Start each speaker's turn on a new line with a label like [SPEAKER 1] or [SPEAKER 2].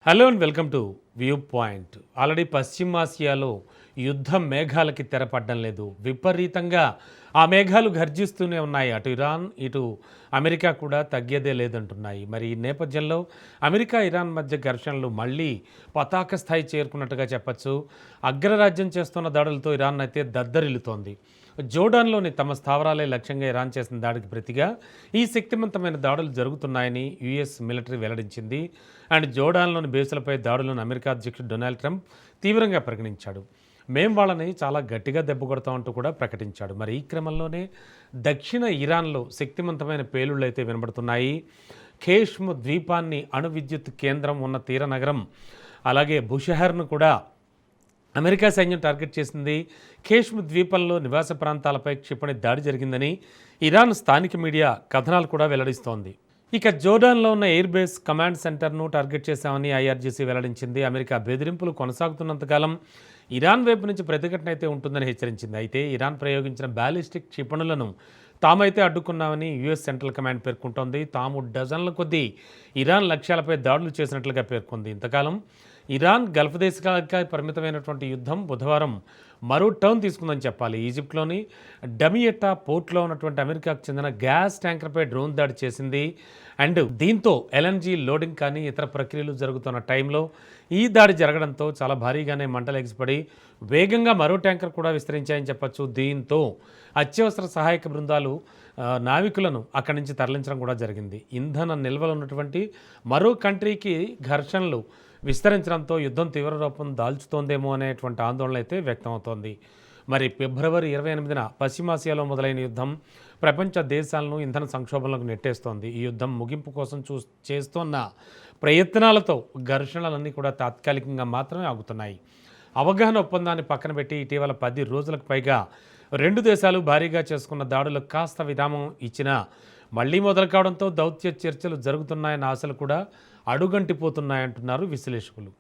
[SPEAKER 1] Hello and welcome to viewpoint. Already పశ్చిమాసియాలో యుద్ధం మేఘాలకి తెరపడడం లేదు. విపరీతంగా ఆ మేఘాలు గర్జిస్తూనే ఉన్నాయి. అటు ఇరాన్, ఇటు అమెరికా కూడా తగ్గేదే లేదంటున్నాయి. మరి ఈ నేపథ్యంలో అమెరికా, ఇరాన్ మధ్య ఘర్షణలు మళ్ళీ పతాక స్థాయి చేరుకున్నట్టుగా చెప్పచ్చు. అగ్రరాజ్యం చేస్తున్న దాడులతో ఇరాన్ అయితే దద్దరిల్లుతోంది. జోర్డాన్లోని తమ స్థావరాలే లక్ష్యంగా ఇరాన్ చేసిన దాడికి ప్రతిగా ఈ శక్తివంతమైన దాడులు జరుగుతున్నాయని యుఎస్ మిలిటరీ వెల్లడించింది. అండ్ జోర్డాన్లోని బేసులపై దాడులను అమెరికా అధ్యక్షుడు డొనాల్డ్ ట్రంప్ తీవ్రంగా పరిగణించాడు. మేం వాళ్ళని చాలా గట్టిగా దెబ్బ కొడతామంటూ కూడా ప్రకటించాడు. మరి ఈ క్రమంలోనే దక్షిణ ఇరాన్లో శక్తివంతమైన పేలుళ్ళు అయితే వినబడుతున్నాయి. ఖేష్మ్ ద్వీపాన్ని అణు విద్యుత్ కేంద్రం ఉన్న తీర నగరం అలాగే బుషహర్ను కూడా అమెరికా సైన్యం టార్గెట్ చేసింది. ఖేష్మ్ ద్వీపంలో నివాస ప్రాంతాలపై క్షిపణి దాడి జరిగిందని ఇరాన్ స్థానిక మీడియా కథనాలు కూడా వెల్లడిస్తోంది. ఇక జోర్డాన్లో ఉన్న ఎయిర్ బేస్ కమాండ్ సెంటర్ను టార్గెట్ చేశామని ఐఆర్జీసీ వెల్లడించింది. అమెరికా బెదిరింపులు కొనసాగుతున్నంతకాలం ఇరాన్ వైపు నుంచి ప్రతిఘటన అయితే ఉంటుందని హెచ్చరించింది. అయితే ఇరాన్ ప్రయోగించిన బ్యాలిస్టిక్ క్షిపణులను తామైతే అడ్డుకున్నామని యుఎస్ సెంట్రల్ కమాండ్ పేర్కొంటోంది. తాము డజన్ల కొద్దీ ఇరాన్ లక్ష్యాలపై దాడులు చేసినట్లుగా పేర్కొంది. ఇంతకాలం ఇరాన్ గల్ఫ్ దేశాలకే పరిమితమైనటువంటి యుద్ధం బుధవారం మరో టర్న్ తీసుకుందని చెప్పాలి. ఈజిప్ట్లోని డమియెటా పోర్ట్లో ఉన్నటువంటి అమెరికాకు చెందిన గ్యాస్ ట్యాంకర్పై డ్రోన్ దాడి చేసింది. అండ్ దీంతో ఎల్ఎన్జీ లోడింగ్ కానీ ఇతర ప్రక్రియలు జరుగుతున్న టైంలో ఈ దాడి జరగడంతో చాలా భారీగానే మంటలు ఎగిసిపడి వేగంగా మరో ట్యాంకర్ కూడా విస్తరించాయని చెప్పచ్చు. దీంతో అత్యవసర సహాయక బృందాలు నావికులను అక్కడి నుంచి తరలించడం కూడా జరిగింది. ఇంధన నిల్వలు ఉన్నటువంటి మరో కంట్రీకి ఘర్షణలు విస్తరించడంతో యుద్ధం తీవ్ర రూపం దాల్చుతోందేమో అనేటువంటి ఆందోళన అయితే వ్యక్తమవుతోంది. మరి ఫిబ్రవరి 28న పశ్చిమాసియాలో మొదలైన యుద్ధం ప్రపంచ దేశాలను ఇంధన సంక్షోభంలోకి నెట్టేస్తోంది. ఈ యుద్ధం ముగింపు కోసం చేస్తున్న ప్రయత్నాలతో ఘర్షణలన్నీ కూడా తాత్కాలికంగా మాత్రమే ఆగుతున్నాయి. అవగాహన ఒప్పందాన్ని పక్కన పెట్టి ఇటీవల 10 రోజులకు పైగా రెండు దేశాలు భారీగా చేసుకున్న దాడులకు కాస్త విరామం ఇచ్చినా మళ్లీ మొదలు కావడంతో దౌత్య చర్చలు జరుగుతున్నాయన్న ఆశలు కూడా అడుగంటిపోతున్నాయంటున్నారు విశ్లేషకులు.